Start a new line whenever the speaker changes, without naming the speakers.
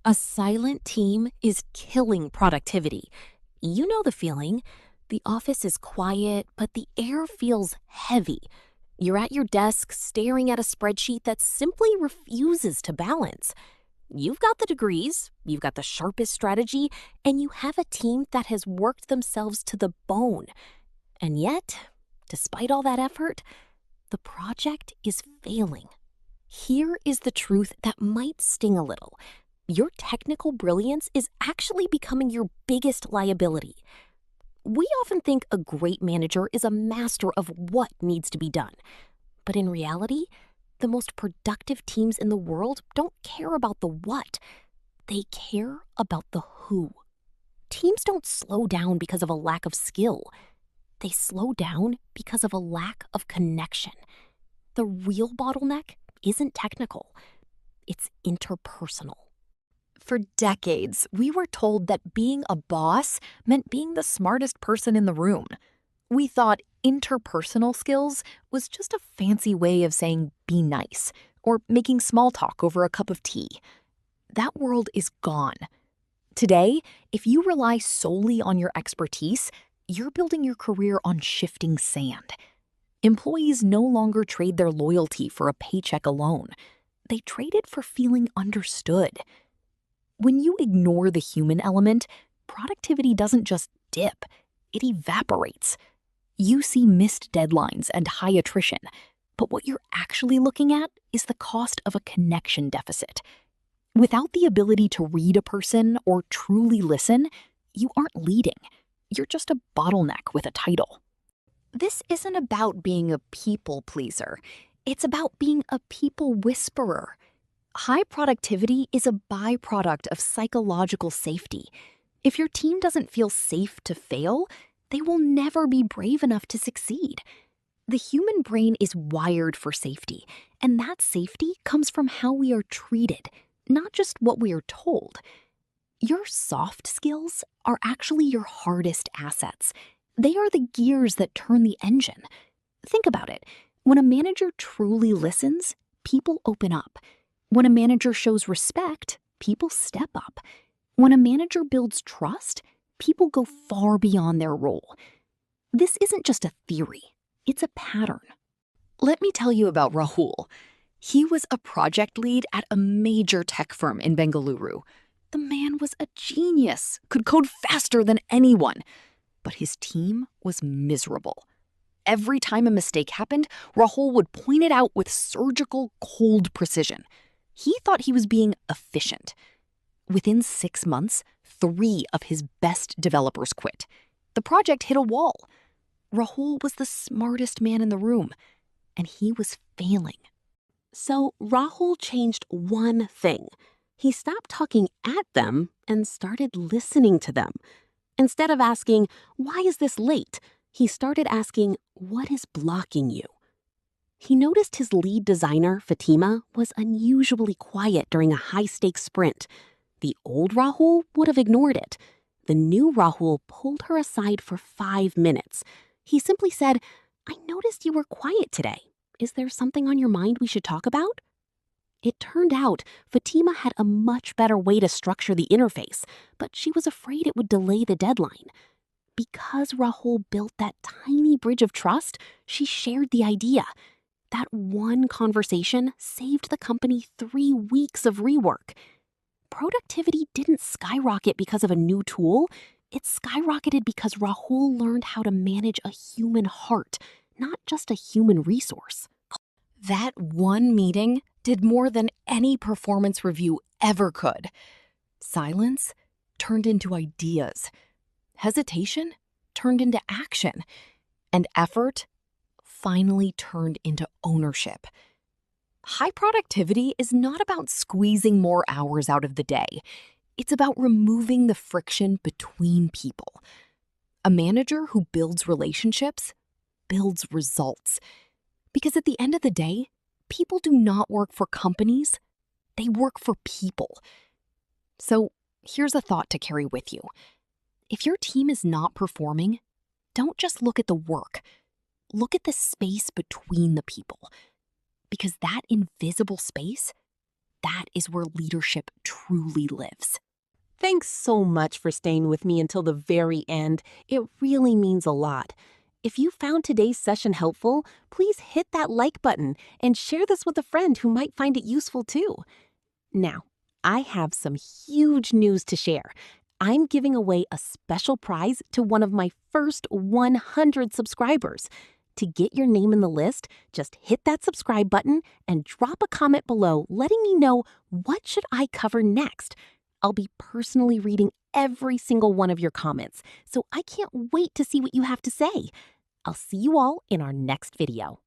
A silent team is killing productivity. You know the feeling. The office is quiet, but the air feels heavy. You're at your desk staring at a spreadsheet that simply refuses to balance. You've got the degrees, you've got the sharpest strategy, and you have a team that has worked themselves to the bone. And yet, despite all that effort, the project is failing. Here is the truth that might sting a little. Your technical brilliance is actually becoming your biggest liability. We often think a great manager is a master of what needs to be done. But in reality, the most productive teams in the world don't care about the what. They care about the who. Teams don't slow down because of a lack of skill. They slow down because of a lack of connection. The real bottleneck isn't technical. It's interpersonal.
For decades, we were told that being a boss meant being the smartest person in the room. We thought interpersonal skills was just a fancy way of saying be nice or making small talk over a cup of tea. That world is gone. Today, if you rely solely on your expertise, you're building your career on shifting sand. Employees no longer trade their loyalty for a paycheck alone. They trade it for feeling understood. When you ignore the human element, productivity doesn't just dip, it evaporates. You see missed deadlines and high attrition, but what you're actually looking at is the cost of a connection deficit. Without the ability to read a person or truly listen, you aren't leading. You're just a bottleneck with a title. This isn't about being a people pleaser. It's about being a people whisperer. High productivity is a byproduct of psychological safety. If your team doesn't feel safe to fail, they will never be brave enough to succeed. The human brain is wired for safety, and that safety comes from how we are treated, not just what we are told. Your soft skills are actually your hardest assets. They are the gears that turn the engine. Think about it. When a manager truly listens, people open up. When a manager shows respect, people step up. When a manager builds trust, people go far beyond their role. This isn't just a theory, it's a pattern. Let me tell you about Rahul. He was a project lead at a major tech firm in Bengaluru. The man was a genius, could code faster than anyone. But his team was miserable. Every time a mistake happened, Rahul would point it out with surgical, cold precision. He thought he was being efficient. Within 6 months, 3 of his best developers quit. The project hit a wall. Rahul was the smartest man in the room, and he was failing.
So Rahul changed one thing. He stopped talking at them and started listening to them. Instead of asking, "Why is this late?" he started asking, "What is blocking you?" He noticed his lead designer, Fatima, was unusually quiet during a high-stakes sprint. The old Rahul would have ignored it. The new Rahul pulled her aside for 5 minutes. He simply said, "I noticed you were quiet today. Is there something on your mind we should talk about?" It turned out Fatima had a much better way to structure the interface, but she was afraid it would delay the deadline. Because Rahul built that tiny bridge of trust, she shared the idea. That one conversation saved the company 3 weeks of rework. Productivity didn't skyrocket because of a new tool. It skyrocketed because Rahul learned how to manage a human heart, not just a human resource. That one meeting did more than any performance review ever could. Silence turned into ideas. Hesitation turned into action. And effort finally turned into ownership. High productivity is not about squeezing more hours out of the day. It's about removing the friction between people. A manager who builds relationships builds results. Because at the end of the day, people do not work for companies, they work for people. So here's a thought to carry with you. If your team is not performing, don't just look at the work. Look at the space between the people. Because that invisible space,
that is where leadership truly lives.
Thanks so much for staying with me until the very end. It really means a lot. If you found today's session helpful, please hit that like button and share this with a friend who might find it useful too. Now, I have some huge news to share. I'm giving away a special prize to one of my first 100 subscribers. To get your name in the list, just hit that subscribe button and drop a comment below letting me know what should I cover next. I'll be personally reading every single one of your comments, so I can't wait to see what you have to say. I'll see you all in our next video.